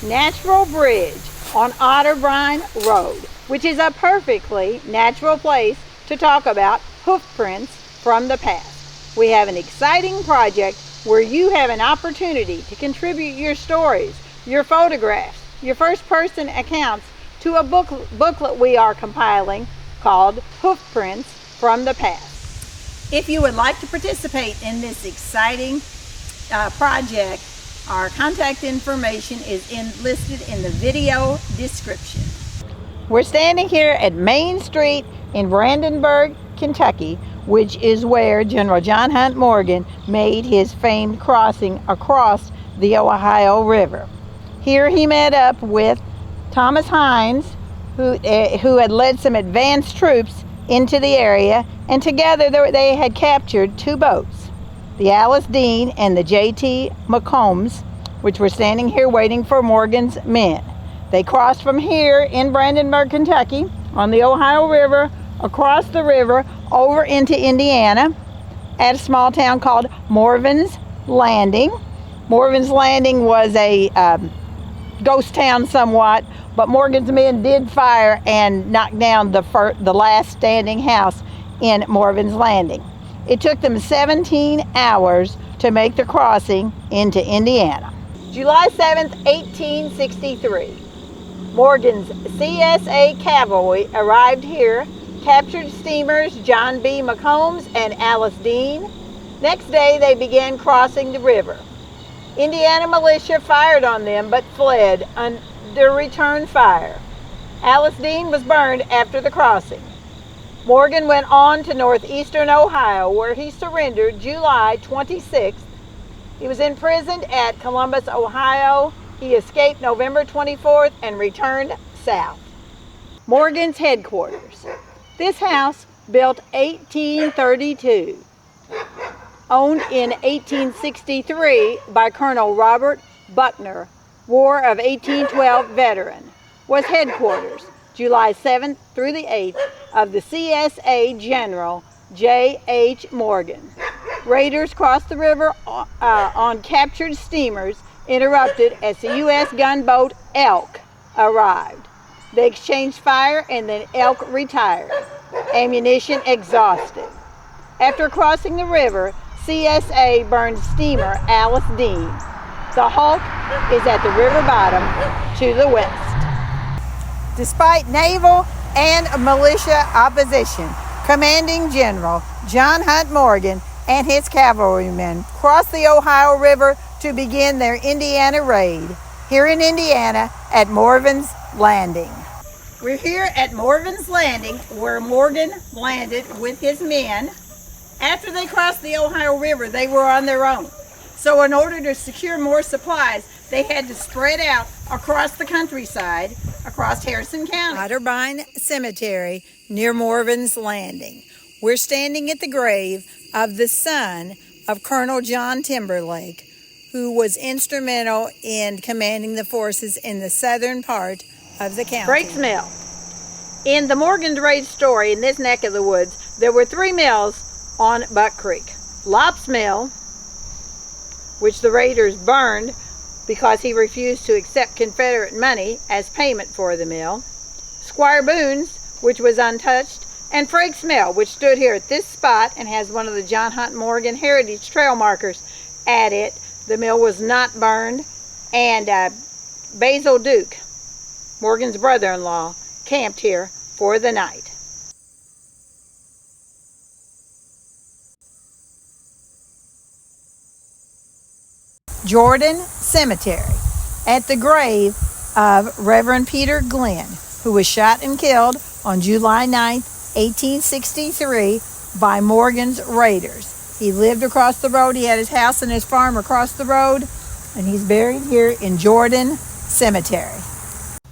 natural bridge on Otterbrine Road, which is a perfectly natural place to talk about hoofprints from the past. We have an exciting project where you have an opportunity to contribute your stories, your photographs, your first-person accounts to a booklet we are compiling called Hoofprints from the Past. If you would like to participate in this exciting project, our contact information is listed in the video description. We're standing here at Main Street in Brandenburg, Kentucky, which is where General John Hunt Morgan made his famed crossing across the Ohio River. Here he met up with Thomas Hines, who had led some advanced troops into the area, and together they had captured two boats, the Alice Dean and the J.T. McCombs, which were standing here waiting for Morgan's men. They crossed from here in Brandenburg, Kentucky, on the Ohio River, across the river, over into Indiana, at a small town called Morven's Landing. Morven's Landing was a ghost town somewhat, but Morgan's men did fire and knock down the last standing house in Morven's Landing. It took them 17 hours to make the crossing into Indiana. July 7th, 1863. Morgan's CSA cavalry arrived here, captured steamers John B. McCombs and Alice Dean. Next day, they began crossing the river. Indiana militia fired on them but fled under return fire. Alice Dean was burned after the crossing. Morgan went on to northeastern Ohio, where he surrendered July 26th. He was imprisoned at Columbus, Ohio. He escaped November 24th and returned south. Morgan's headquarters. This house, built 1832, owned in 1863 by Colonel Robert Buckner, War of 1812 veteran, was headquarters July 7th through the 8th of the CSA General J.H. Morgan. Raiders crossed the river on captured steamers, interrupted as the U.S. gunboat Elk arrived. They exchanged fire and then Elk retired, ammunition exhausted. After crossing the river, CSA burned steamer Alice Dean. The hulk is at the river bottom to the west. Despite naval and militia opposition, Commanding General John Hunt Morgan and his cavalrymen crossed the Ohio River to begin their Indiana raid, here in Indiana at Morven's Landing. We're here at Morven's Landing, where Morgan landed with his men. After they crossed the Ohio River, they were on their own. So in order to secure more supplies, they had to spread out across the countryside, across Harrison County. Otterbrine Cemetery near Morven's Landing. We're standing at the grave of the son of Colonel John Timberlake, who was instrumental in commanding the forces in the southern part of the county. Frakes Mill. In the Morgan's raid story in this neck of the woods, there were three mills on Buck Creek. Lopp's Mill, which the raiders burned because he refused to accept Confederate money as payment for the mill. Squire Boone's, which was untouched, and Frakes Mill, which stood here at this spot and has one of the John Hunt Morgan Heritage Trail markers at it. The mill was not burned, and Basil Duke, Morgan's brother-in-law, camped here for the night. Jordan Cemetery, at the grave of Reverend Peter Glenn, who was shot and killed on July 9, 1863 by Morgan's raiders. He lived across the road. He had his house and his farm across the road, and he's buried here in Jordan Cemetery.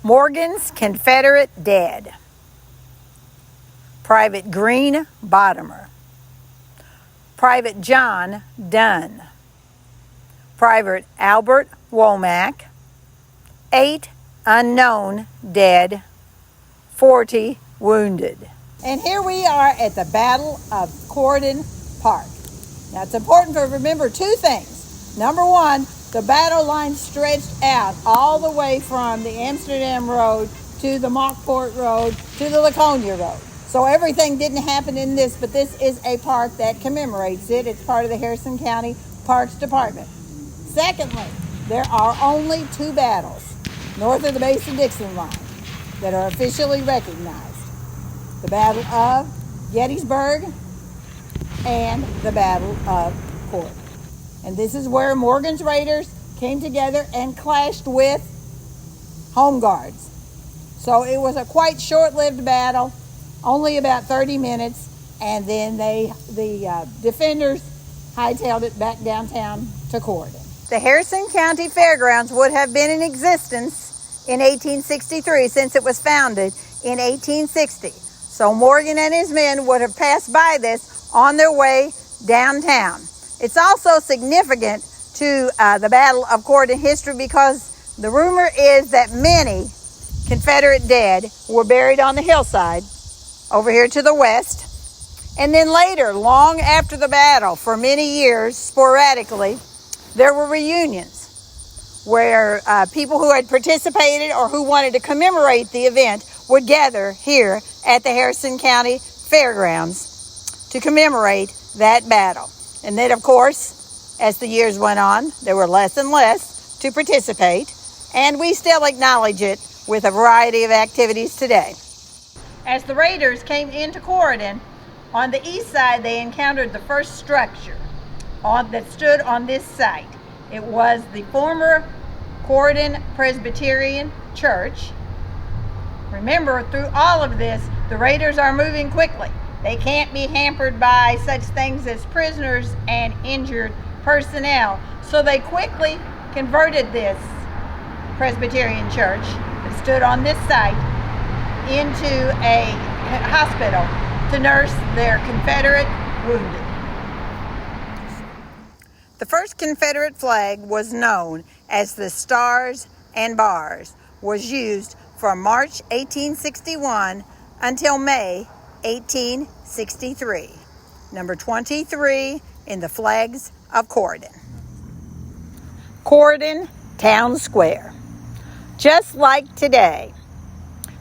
Morgan's Confederate dead. Private Green Bottomer. Private John Dunn. Private Albert Womack. 8 unknown dead. 40 wounded. And here we are at the Battle of Corden Park. Now it's important to remember two things. Number one, The battle line stretched out all the way from the Amsterdam Road to the Mockport Road to the Laconia Road. So everything didn't happen in this, but this is a park that commemorates it. It's part of the Harrison County Parks Department. Secondly, there are only 2 battles north of the Mason-Dixon line that are officially recognized. The Battle of Gettysburg and the Battle of Corinth. And this is where Morgan's Raiders came together and clashed with Home Guards. So it was a quite short-lived battle, only about 30 minutes, and then the defenders hightailed it back downtown to Corydon. The Harrison County Fairgrounds would have been in existence in 1863 since it was founded in 1860. So Morgan and his men would have passed by this on their way downtown. It's also significant to the Battle of Corydon history because the rumor is that many Confederate dead were buried on the hillside over here to the west. And then later, long after the battle, for many years, sporadically, there were reunions where people who had participated or who wanted to commemorate the event would gather here at the Harrison County Fairgrounds to commemorate that battle. And then, of course, as the years went on, there were less and less to participate, and we still acknowledge it with a variety of activities today. As the Raiders came into Corydon, on the east side they encountered the first structure that stood on this site. It was the former Corydon Presbyterian Church. Remember, through all of this, the Raiders are moving quickly. They can't be hampered by such things as prisoners and injured personnel. So they quickly converted this Presbyterian church that stood on this site into a hospital to nurse their Confederate wounded. The first Confederate flag was known as the Stars and Bars, was used from March 1861 until May 1863. Number 23 in the flags of Corydon. Corydon Town Square. Just like today,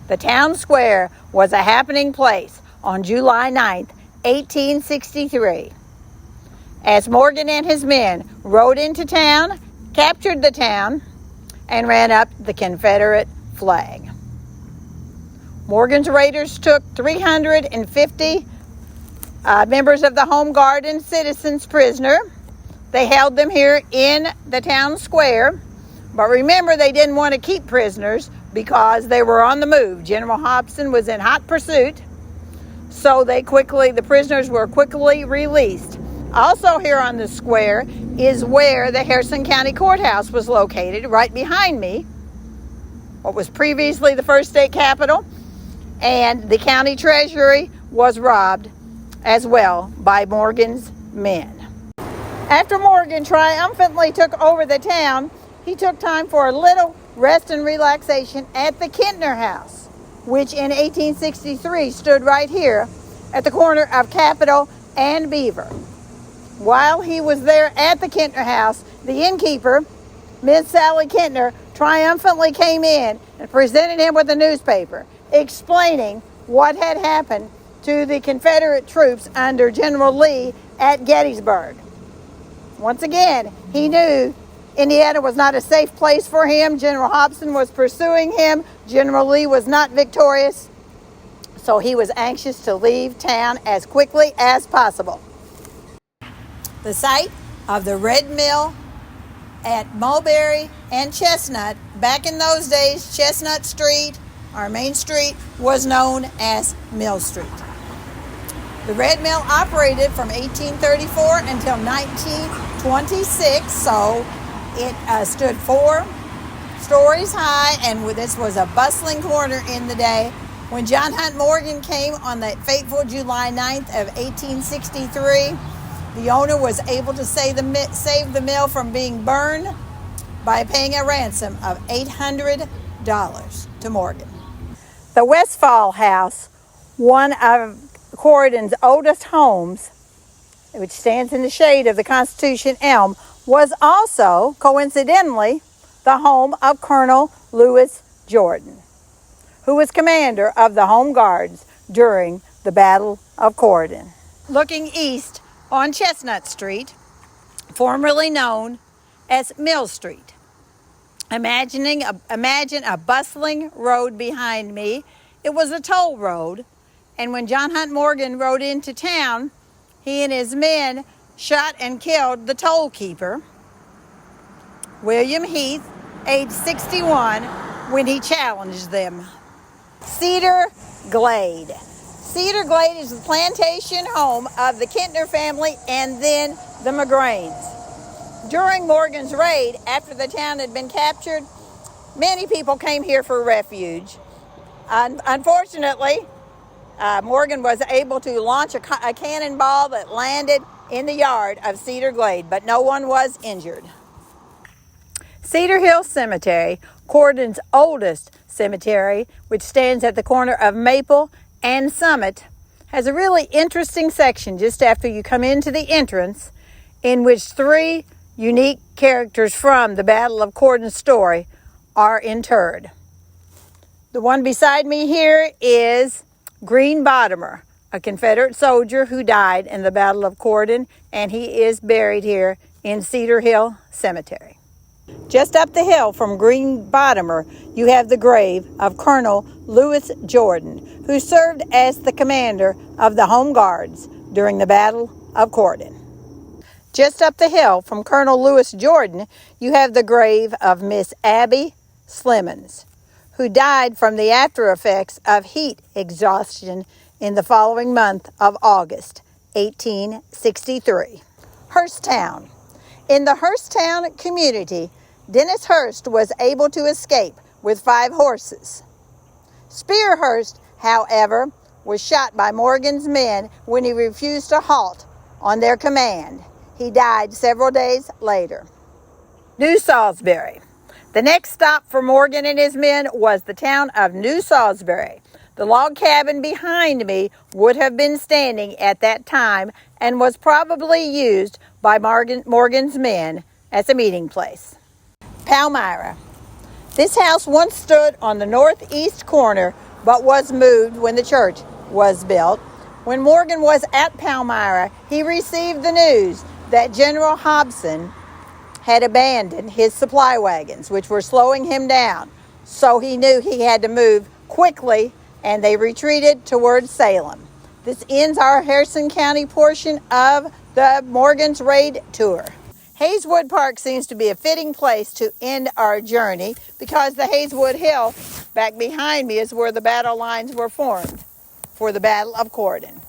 the town square was a happening place on July 9th, 1863. As Morgan and his men rode into town, captured the town, and ran up the Confederate flag. Morgan's Raiders took 350 members of the Home Guard and citizens prisoner. They held them here in the town square. But remember, they didn't want to keep prisoners because they were on the move. General Hobson was in hot pursuit. So the prisoners were quickly released. Also here on the square is where the Harrison County Courthouse was located, right behind me. What was previously the first state capitol. And the county treasury was robbed as well by Morgan's men. After Morgan triumphantly took over the town, he took time for a little rest and relaxation at the Kintner House, which in 1863 stood right here at the corner of Capitol and Beaver. While he was there at the Kintner House, the innkeeper, Miss Sally Kintner, triumphantly came in and presented him with a newspaper explaining what had happened to the Confederate troops under General Lee at Gettysburg. Once again, he knew Indiana was not a safe place for him. General Hobson was pursuing him. General Lee was not victorious. So he was anxious to leave town as quickly as possible. The site of the Red Mill at Mulberry and Chestnut, back in those days, Chestnut Street, our main street, was known as Mill Street. The Red Mill operated from 1834 until 1926, so it stood 4 stories high, and this was a bustling corner in the day. When John Hunt Morgan came on that fateful July 9th of 1863, the owner was able to save the mill from being burned by paying a ransom of $800 to Morgan. The Westfall House, one of Corydon's oldest homes, which stands in the shade of the Constitution elm, was also, coincidentally, the home of Colonel Lewis Jordan, who was commander of the Home Guards during the Battle of Culloden. Looking east on Chestnut Street, formerly known as Mill Street. Imagine a bustling road behind me. It was a toll road, and when John Hunt Morgan rode into town, he and his men shot and killed the toll keeper, William Heath, age 61, when he challenged them. Cedar Glade. Cedar Glade is the plantation home of the Kentner family and then the McGrains. During Morgan's raid, after the town had been captured, many people came here for refuge. Unfortunately, Morgan was able to launch a cannonball that landed in the yard of Cedar Glade, but no one was injured. Cedar Hill Cemetery, Culloden's oldest cemetery, which stands at the corner of Maple and Summit, has a really interesting section just after you come into the entrance, in which 3 unique characters from the Battle of Culloden's story are interred. The one beside me here is Green Bottomer, a Confederate soldier who died in the Battle of Culloden, and he is buried here in Cedar Hill Cemetery. Just up the hill from Green Bottomer, you have the grave of Colonel Lewis Jordan, who served as the commander of the Home Guards during the Battle of Culloden. Just up the hill from Colonel Lewis Jordan, you have the grave of Miss Abby Slimmons, who died from the after effects of heat exhaustion in the following month of August, 1863. Hursttown. In the Hursttown community, Dennis Hurst was able to escape with 5 horses. Spear Hurst, however, was shot by Morgan's men when he refused to halt on their command. He died several days later. New Salisbury. The next stop for Morgan and his men was the town of New Salisbury. The log cabin behind me would have been standing at that time and was probably used by Morgan's men as a meeting place. Palmyra. This house once stood on the northeast corner but was moved when the church was built. When Morgan was at Palmyra, he received the news that General Hobson had abandoned his supply wagons, which were slowing him down. So he knew he had to move quickly, and they retreated towards Salem. This ends our Harrison County portion of the Morgan's Raid Tour. Hazelwood Park seems to be a fitting place to end our journey because the Hazelwood Hill back behind me is where the battle lines were formed for the Battle of Culloden.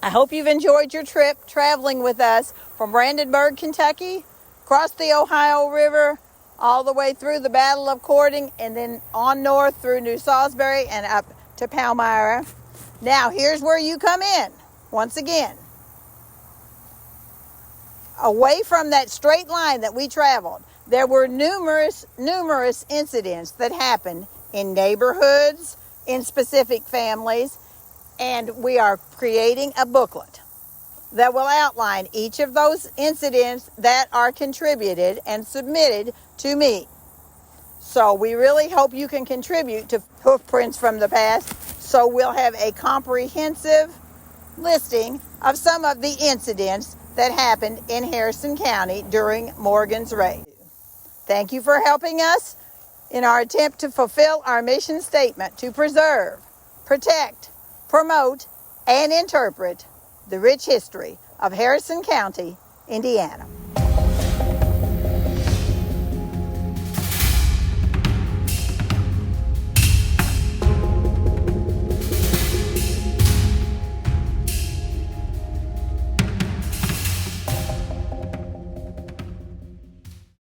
I hope you've enjoyed your trip traveling with us from Brandenburg, Kentucky, across the Ohio River, all the way through the Battle of Culloden, and then on north through New Salisbury and up to Palmyra. Now, here's where you come in, once again. Away from that straight line that we traveled, there were numerous incidents that happened in neighborhoods, in specific families, and we are creating a booklet that will outline each of those incidents that are contributed and submitted to me. So we really hope you can contribute to Hoofprints from the Past, so we'll have a comprehensive listing of some of the incidents that happened in Harrison County during Morgan's raid. Thank you for helping us in our attempt to fulfill our mission statement to preserve, protect, promote, and interpret the rich history of Harrison County, Indiana.